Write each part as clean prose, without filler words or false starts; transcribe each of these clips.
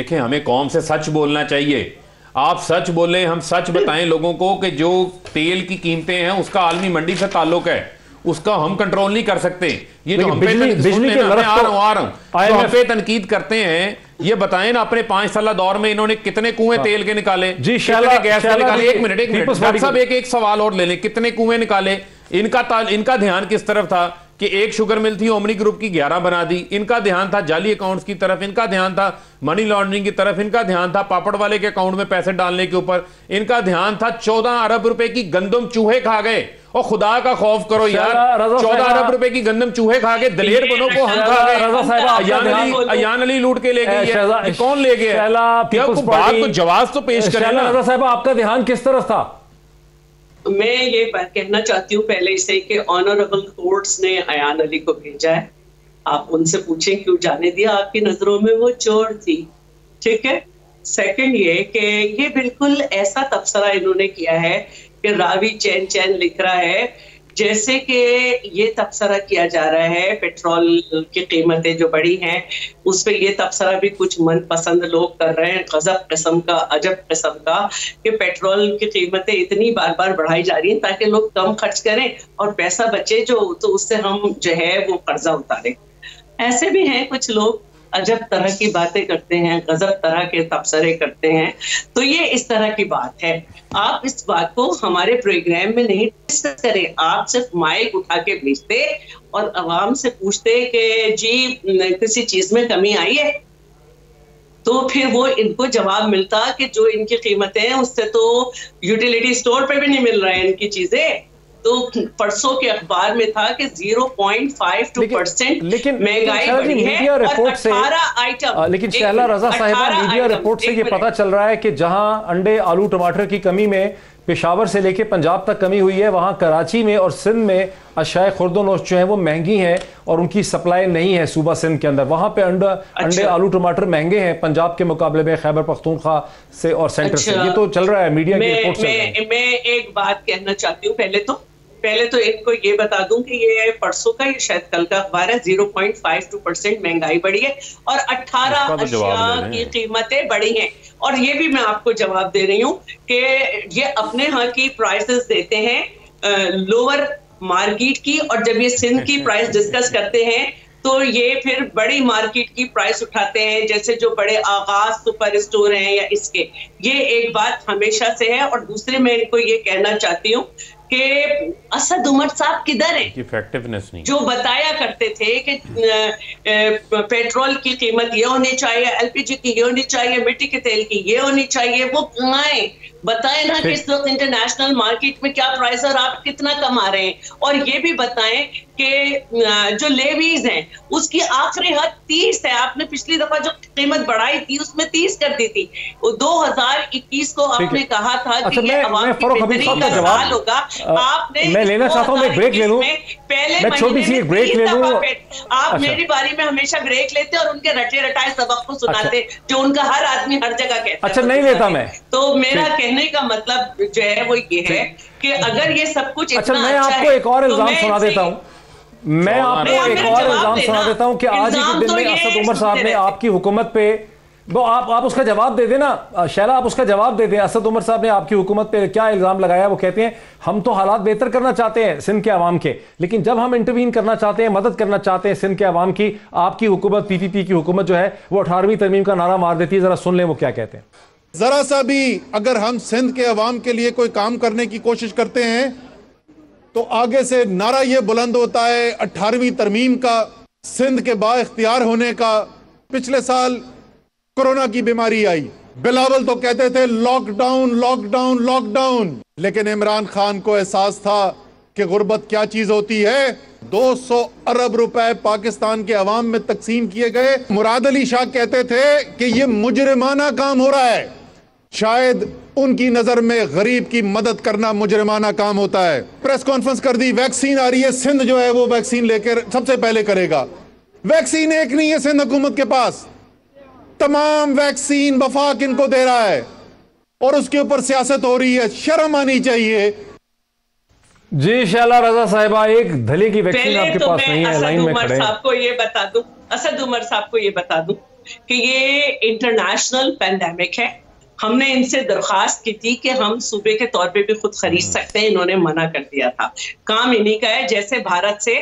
देखें, हमें कौम से सच बोलना चाहिए। आप सच बोलें, हम सच बताएं लोगों को कि जो तेल की कीमतें हैं उसका आलमी मंडी से ताल्लुक है, उसका हम कंट्रोल नहीं कर सकते। ये जो हम पे हम पे तनकीद करते हैं, ये बताएं ना, अपने 5 साल दौर में इन्होंने कितने कुएं तेल के निकाले, कितने गैस के निकाले। एक मिनट डॉक्टर साहब, एक सवाल और ले लें, कितने कुएं निकाले? इनका ध्यान किस तरफ था कि एक शुगर मिल थी, ओमनी ग्रुप की 11 बना दी। इनका ध्यान था जाली अकाउंट्स की तरफ, इनका ध्यान था मनी लॉन्ड्रिंग की तरफ, इनका ध्यान था पापड़ वाले के अकाउंट में पैसे डालने के ऊपर, इनका ध्यान था 14 अरब रुपए की गंदम चूहे खा गए। और खुदा का खौफ करो यार, 14 अरब रुपए की गंदम चूहे खा गए, दलेर बनो को हम खा गए। अयान अली लूट के ले गई, कौन ले गया? बात को जवाब तो पेश करें ना। रजा साहब, आपका ध्यान किस तरफ था? मैं ये कहना चाहती हूँ पहले से कि ऑनरेबल कोर्ट्स ने अयान अली को भेजा है। आप उनसे पूछें क्यों जाने दिया, आपकी नजरों में वो चोर थी, ठीक है। सेकंड ये कि ये बिल्कुल ऐसा तबसरा इन्होंने किया है कि रावी चैन चैन लिख रहा है जैसे कि ये तबसरा किया जा रहा है पेट्रोल की कीमतें जो बढ़ी हैं उस पर ये तबसरा भी कुछ मनपसंद लोग कर रहे हैं, गजब किस्म का, अजब किस्म का, कि पेट्रोल की कीमतें इतनी बार बार बढ़ाई जा रही हैं ताकि लोग कम खर्च करें और पैसा बचे जो, तो उससे हम जो है वो कर्जा उतारें। ऐसे भी हैं कुछ लोग, अजब तरह की बातें करते हैं, गजब तरह के तबसरे करते हैं। तो ये इस तरह की बात है। आप इस बात को हमारे प्रोग्राम में नहीं डिस्कस करें, आप सिर्फ माइक उठा के भेजते और आवाम से पूछते कि जी किसी चीज में कमी आई है, तो फिर वो इनको जवाब मिलता कि जो इनकी कीमतें हैं उससे तो यूटिलिटी स्टोर पे भी नहीं मिल रहा है इनकी चीजें। तो परसों के अखबार में था कि 0.52% महंगाई बढ़ी है और 18 आइटम। लेकिन शहला रजा साहिबा, मीडिया रिपोर्ट से ये पता चल रहा है कि जहां अंडे, आलू, टमाटर की कमी में पेशावर से लेके पंजाब तक कमी हुई है, वहां कराची में और सिंध में अशाए खुर्दोनोश जो है वो महंगी हैं और उनकी सप्लाई नहीं है सूबा सिंध के अंदर। वहां पे अंडे, आलू, टमाटर महंगे हैं पंजाब के मुकाबले में, खैबर पख्तूनख्वा से और सेंटर से। ये तो चल रहा है मीडिया की रिपोर्ट से। मैं एक बात कहना चाहती हूँ, पहले तो इनको ये बता दूं कि ये परसों का, ये शायद कल का अखबार है, 0.52% महंगाई बढ़ी है और 18 अशिया की कीमतें बढ़ी हैं। और ये भी मैं आपको जवाब दे रही हूँ कि ये अपने यहाँ की प्राइसेस देते हैं लोअर मार्केट की, और जब ये सिंध की प्राइस डिस्कस करते हैं तो ये फिर बड़ी मार्केट की प्राइस उठाते हैं, जैसे जो बड़े आगाज सुपर स्टोर हैं या इसके। ये एक बात हमेशा से है। और दूसरे मैं इनको ये कहना चाहती हूँ कि असद उमर साहब किधर हैं, इफेक्टिवनेस नहीं, जो बताया करते थे कि पेट्रोल की कीमत ये होनी चाहिए, एलपीजी की ये होनी चाहिए, मिट्टी के तेल की ये होनी चाहिए। वो कहाँ है? बताएं ना कि इस वक्त इंटरनेशनल मार्केट में क्या प्राइस है और आप कितना कमा रहे हैं। और ये भी बताएं कि जो लेवीज हैं उसकी आखिरी हद 30 है। आपने पिछली दफा जो कीमत बढ़ाई थी उसमें 30 कर दी थी। 2021 को आपने कहा था कि ये अवाम की बेहतरी का सवाल होगा। आपने मैं लेना चाहता हूं, मैं ब्रेक ले लूं, पहले छोटी सी ब्रेक ले लूं। आप मेरी बारी में हमेशा ब्रेक लेते और उनके रटे रटाए सबक को सुनाते, जो उनका हर आदमी हर जगह कहता है। अच्छा, नहीं लेता मैं। तो मेरा कहने का मतलब जो है वो ये है कि अगर ये सब कुछ अच्छा, मैं आपको एक और इल्जाम सुना देता हूं, मैं आपको एक और इल्जाम सुना देता हूं कि आज ही के दिन में असद उमर साहब ने आपकी हुकूमत पे, वो आप उसका जवाब दे देना शैला, आप उसका जवाब दे दें। असद उमर साहब ने आपकी हुकूमत पे क्या इल्जाम लगाया? वो कहते हैं हम तो हालात बेहतर करना चाहते हैं सिंध के अवाम के, लेकिन जब हम इंटरवीन करना चाहते हैं, मदद करना चाहते हैं सिंध के अवाम की, आपकी हुकूमत, पीपीपी की हुकूमत जो है वो 18वीं तरमीम का नारा मार देती है। जरा सुन लें वो क्या कहते हैं। जरा सा भी अगर हम सिंध के अवाम के लिए कोई काम करने की कोशिश करते हैं तो आगे से नारा यह बुलंद होता है 18वीं तरमीम का, सिंध के बाइख्तियार होने का। पिछले साल कोरोना की बीमारी आई, बिलावल तो कहते थे लॉकडाउन लॉकडाउन लॉकडाउन, लेकिन इमरान खान को एहसास था कि गुर्बत क्या चीज होती है। 200 अरब रुपए पाकिस्तान के अवाम में तकसीम किए गए। मुराद अली शाह कहते थे कि यह मुजरिमाना काम हो रहा है। शायद उनकी नजर में गरीब की मदद करना मुजरिमाना काम होता है। प्रेस कॉन्फ्रेंस कर दी, वैक्सीन आ रही है, सिंध जो है वो वैक्सीन लेकर सबसे पहले करेगा। वैक्सीन एक नहीं है सिंध हुकूमत के पास, तमाम वैक्सीन वफाक इनको दे रहा है और उसके ऊपर सियासत हो रही है। शर्म आनी चाहिए। जी शैला रजा साहिबा, एक धले की वैक्सीन आपके पास नहीं है, लाइन में खड़े हैं। असद उमर साहब को ये बता दूं कि ये इंटरनेशनल पैंडेमिक है। हमने इनसे दरखास्त की थी कि हम सूबे के तौर पे भी खुद खरीद सकते हैं, इन्होंने मना कर दिया था। काम इन्हीं का है, जैसे भारत से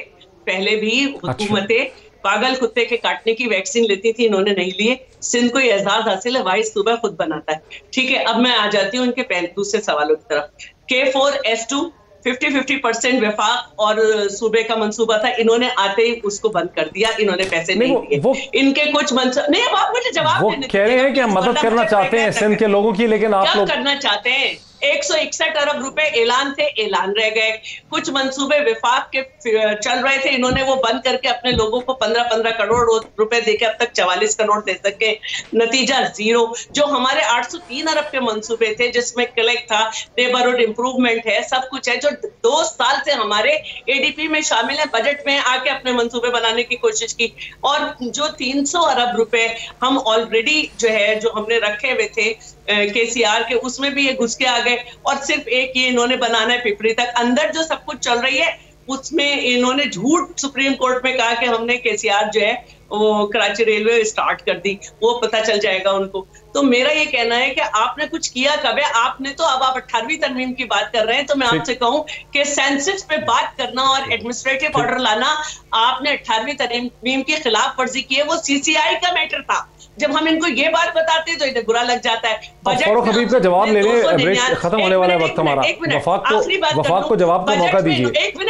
पहले भी हुकूमतें पागल कुत्ते के काटने की वैक्सीन लेती थी, इन्होंने नहीं लिए। सिंध को ये एजाज हासिल है, वाइस सूबा खुद बनाता है। ठीक है, अब मैं आ जाती हूँ इनके दूसरे सवालों की तरफ। K4S2 50-50% वफाक और सूबे का मंसूबा था, इन्होंने आते ही उसको बंद कर दिया, इन्होंने पैसे नहीं दिए। इनके कुछ नहीं, अब आप मुझे जवाब देने कह रहे हैं कि हम मदद करना चाहते हैं सिंध के लोगों की, लेकिन आप लोग करना चाहते हैं। 161 अरब रुपए ऐलान थे, ऐलान रह गए। कुछ मंसूबे विफाक के चल रहे थे, इन्होंने वो बंद करके अपने लोगों को 15-15 करोड़ रुपए देके अब तक 44 करोड़ दे सके, नतीजा जीरो। जो हमारे 803 अरब के मंसूबे थे, जिसमें कलेक्ट था, नेबरहुड इंप्रूवमेंट है, सब कुछ है, जो 2 साल से हमारे ADP में शामिल है, बजट में आके अपने मंसूबे बनाने की कोशिश की। और जो 300 अरब रुपए हम ऑलरेडी जो है, जो हमने रखे हुए थे KCR के, उसमें भी ये घुस के आ गए। और सिर्फ एक ये इन्होंने बनाना है पिपरी तक, अंदर जो सब कुछ चल रही है उसमें इन्होंने झूठ सुप्रीम कोर्ट में कहा कि हमने KCR जो है वो कराची रेलवे स्टार्ट कर दी, वो पता चल जाएगा उनको। तो मेरा ये कहना है कि आपने कुछ किया कब है? आपने तो अब आप 18वीं तरमीम की बात कर रहे हैं, तो मैं आपसे कहूं कि सेंसस पे बात करना और एडमिनिस्ट्रेटिव ऑर्डर लाना, आपने 18वीं तरमीम की खिलाफ वर्जी की है। वो CCI का मैटर था। जब हम इनको ये बात बताते हैं तो इन्हें बुरा लग जाता है। फारूक हबीब का जवाब ले लें, खत्म होने वाला वक्त हमारा। वफाक को जवाब का मौका दीजिए। एक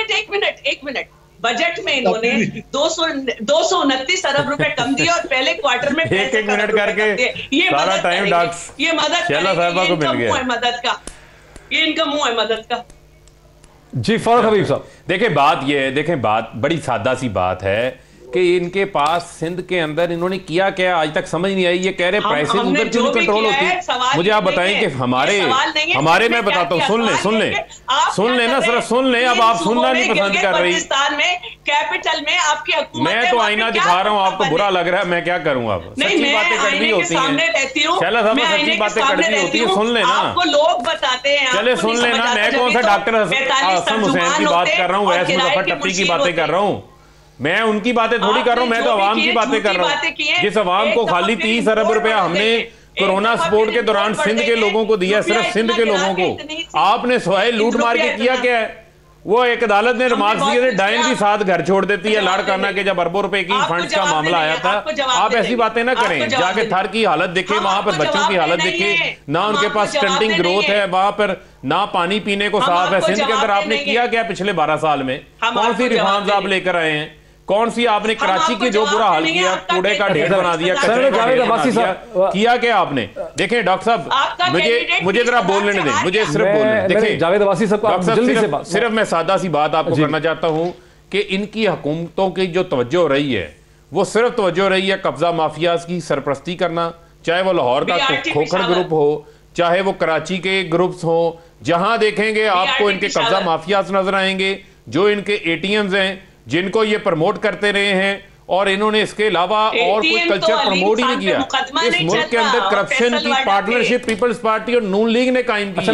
मिनट। बजट में इन्होंने 229 अरब रुपए कम दिए और पहले क्वार्टर में एक मिनट करके ये सारा टाइम ये मदद साहबा को मिल गया। मदद का ये इनका मुंह है मदद का। जी फारूक हबीब साहब, देखें बात ये है, देखें बात बड़ी सादा सी बात है कि इनके पास सिंध के अंदर इन्होंने किया क्या आज तक समझ नहीं आई। ये कह रहे प्राइसेस उधर क्यों नहीं कंट्रोल होती। मुझे आप बताएं कि हमारे मैं बताता हूँ, सुन ले ना सर, सुन ले। अब आप सुनना नहीं पसंद कर रही। कैपिटल में आपकी हुकूमत, मैं तो आईना दिखा रहा हूँ, आपको बुरा लग रहा है, मैं क्या करूँ। अब सच्ची बातें कड़वी होती हैं, शैला साहब, सच्ची बातें कड़वी होती है। सुन लेना, आपको लोग बताते हैं, चले सुन लेना। मैं कौन सा डॉक्टर आसम हुसैन की बात कर रहा हूँ, वैसे मुजफ्फर टप्पी की बातें कर रहा हूँ। मैं उनकी बातें थोड़ी कर रहा हूं, मैं तो अवाम की बातें कर रहा हूं। जिस अवाम को खाली 30 अरब रुपया हमने कोरोना सपोर्ट के दौरान सिंध के लोगों को दिया, सिर्फ सिंध के लोगों को, आपने सोए लूट मार के किया क्या है? वो एक अदालत ने रिमार्क्स दिए थे, डाइन भी साथ घर छोड़ देती है लाड़काना के, जब अरबों रुपए की फंड का मामला आया था। आप ऐसी बातें ना करें, जाके थर की हालत देखे, वहां पर बच्चों की हालत देखे, ना उनके पास स्टंटिंग ग्रोथ है, वहां पर ना पानी पीने को साफ है। सिंध के अंदर आपने किया क्या पिछले 12 साल में? कौन सी रिफॉर्म्स आप लेकर आए हैं? कौन सी आपने कराची के जो बुरा हाल किया, कूड़े का ढेर बना दिया, कचरे का ढेर बना दिया, किया क्या आपने? देखें डॉक्टर साहब, मुझे जरा बोल लेने दें, मुझे सिर्फ बोलने दें। देखिए जावेद अब्बासी साहब, सिर्फ मैं सादा सी बात आपको करना चाहता हूं कि इनकी हुकूमतों की जो तवज्जो रही है, वो सिर्फ तवज्जो रही है कब्जा माफियाज की सरपरस्ती करना, चाहे वो लाहौर का खोखर ग्रुप हो, चाहे वो कराची के ग्रुप्स हो। जहां देखेंगे आपको इनके कब्जा माफियाज नजर आएंगे, जो इनके ATMs हैं, जिनको ये प्रमोट करते रहे हैं। और इन्होंने इसके अलावा और कोई कल्चर प्रमोट ही नहीं किया। इस मुल्क के अंदर करप्शन की पार्टनरशिप पीपल्स पार्टी और नून लीग ने कायम की।